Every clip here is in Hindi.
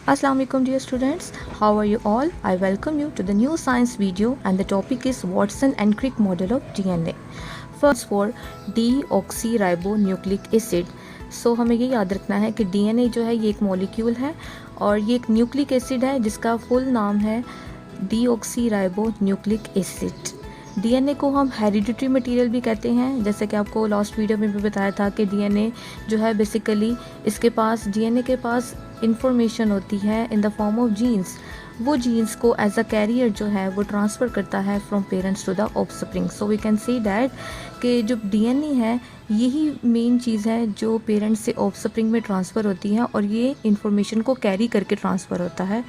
Assalamu alaikum dear students, how are you all? I welcome you to the new science video and the topic is Watson and Crick model of DNA. First for deoxyribonucleic acid. So हमें ये याद रखना है कि DNA जो है ये एक मॉलिक्यूल है और ये एक न्यूक्लिक एसिड है जिसका फुल नाम है डीऑक्सीराइबोन्यूक्लिक एसिड। डीएनए को हम हेरिडिटरी मटेरियल भी कहते हैं, जैसे कि आपको लास्ट वीडियो में भी बताया था कि डीएनए जो है बेसिकली इसके पास डीएनए के पास इंफॉर्मेशन होती है in the form of genes. वो जीन्स को एज अ कैरियर जो है वो ट्रांसफ़र करता है from parents to the offspring. So we can see that कि जो डीएनए है यही मेन चीज़ है जो पेरेंट्स से ऑफस्प्रिंग में ट्रांसफ़र होती है और ये इंफॉर्मेशन को कैरी करके ट्रांसफ़र होता है।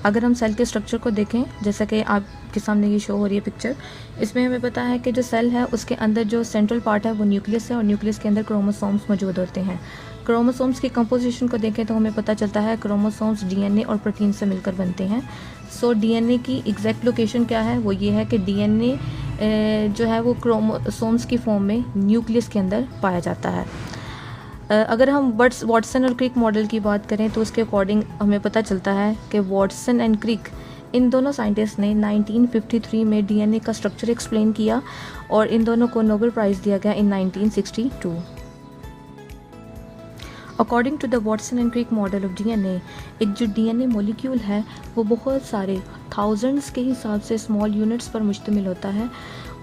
अगर हम सेल के स्ट्रक्चर को देखें, जैसा कि आपके सामने ये शो हो रही है पिक्चर, इसमें हमें पता है कि जो सेल है उसके अंदर जो सेंट्रल पार्ट है वो न्यूक्लियस है और न्यूक्लियस के अंदर क्रोमोसोम्स मौजूद होते हैं। क्रोमोसोम्स की कंपोजिशन को देखें तो हमें पता चलता है क्रोमोसोम्स डीएनए और प्रोटीन से मिलकर बनते हैं। सो डीएनए की एग्जैक्ट लोकेशन क्या है, वो ये है कि डीएनए जो है वो क्रोमोसोम्स की फॉर्म में न्यूक्लियस के अंदर पाया जाता है। अगर हम वाटसन और क्रिक मॉडल की बात करें तो उसके अकॉर्डिंग हमें पता चलता है कि वाटसन एंड क्रिक इन दोनों साइंटिस्ट ने 1953 में डीएनए का स्ट्रक्चर एक्सप्लेन किया और इन दोनों को नोबेल प्राइज़ दिया गया in 1962। According to the Watson and Crick model of DNA, एक जो डीएनए मॉलिक्यूल है वो बहुत सारे थाउजेंड्स के हिसाब से स्मॉल यूनिट्स पर मुश्तमिल होता है।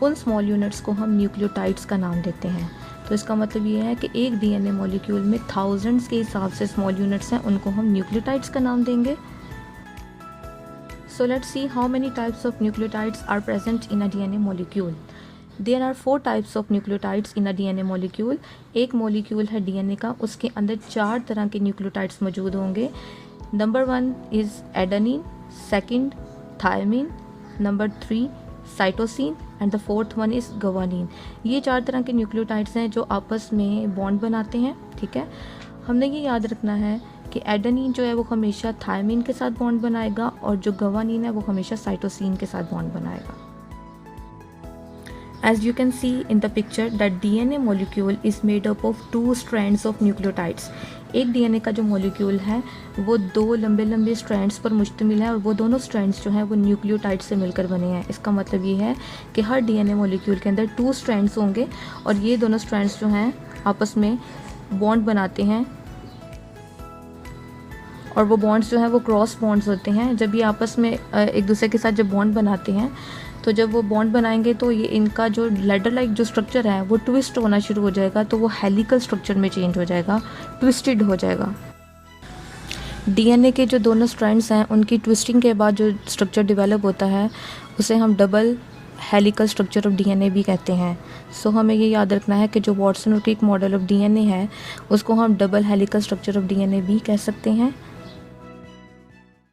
उन स्मॉल यूनिट्स को हम न्यूक्लियोटाइड्स का नाम देते हैं। तो इसका मतलब ये है कि एक डीएनए मॉलिक्यूल में थाउजेंड्स के हिसाब से स्मॉल यूनिट्स हैं, उनको हम न्यूक्लियोटाइड्स का नाम देंगे। So let's see how many types of nucleotides are present in a DNA molecule. There are 4 types of nucleotides in a DNA molecule. एक मॉलिक्यूल है डीएनए का, उसके अंदर 4 तरह के न्यूक्लियोटाइड्स मौजूद होंगे। Number 1 is adenine, second thymine, number 3 cytosine and the 4th one is guanine. ये 4 तरह के न्यूक्लियोटाइड्स हैं जो आपस में बॉन्ड बनाते हैं। ठीक है, हमने ये याद रखना है कि एडेनिन जो है वो हमेशा थायमिन के साथ बॉन्ड बनाएगा और जो ग्वानिन है वो हमेशा साइटोसिन के साथ बॉन्ड बनाएगा। As you can see in the picture that DNA molecule is made up of 2 strands of nucleotides। एक डीएनए का जो मॉलिक्यूल है वो 2 लंबे लंबे स्ट्रैंड्स पर मुश्तमिल है और वो दोनों स्ट्रैंड्स जो हैं वो न्यूक्लियोटाइड से मिलकर बने हैं। इसका मतलब ये है कि हर डीएनए मॉलिक्यूल के अंदर 2 स्ट्रैंड्स होंगे और ये दोनों स्ट्रैंड्स जो हैं आपस में बॉन्ड बनाते हैं और वो बॉन्ड्स जो हैं वो क्रॉस बॉन्ड्स होते हैं। जब ये आपस में एक दूसरे के साथ जब बॉन्ड बनाते हैं तो जब वो बॉन्ड बनाएंगे तो ये इनका जो लेडर लाइक जो स्ट्रक्चर है वो ट्विस्ट होना शुरू हो जाएगा, तो वो हेलिकल स्ट्रक्चर में चेंज हो जाएगा, ट्विस्टेड हो जाएगा। डीएनए के जो दोनों स्ट्रैंड्स हैं उनकी ट्विस्टिंग के बाद जो स्ट्रक्चर डेवलप होता है उसे हम double helical structure of DNA भी कहते हैं। सो हमें ये याद रखना है कि जो वाटसन और क्रिक मॉडल ऑफ डीएनए है उसको हम double helical structure of DNA भी कह सकते हैं।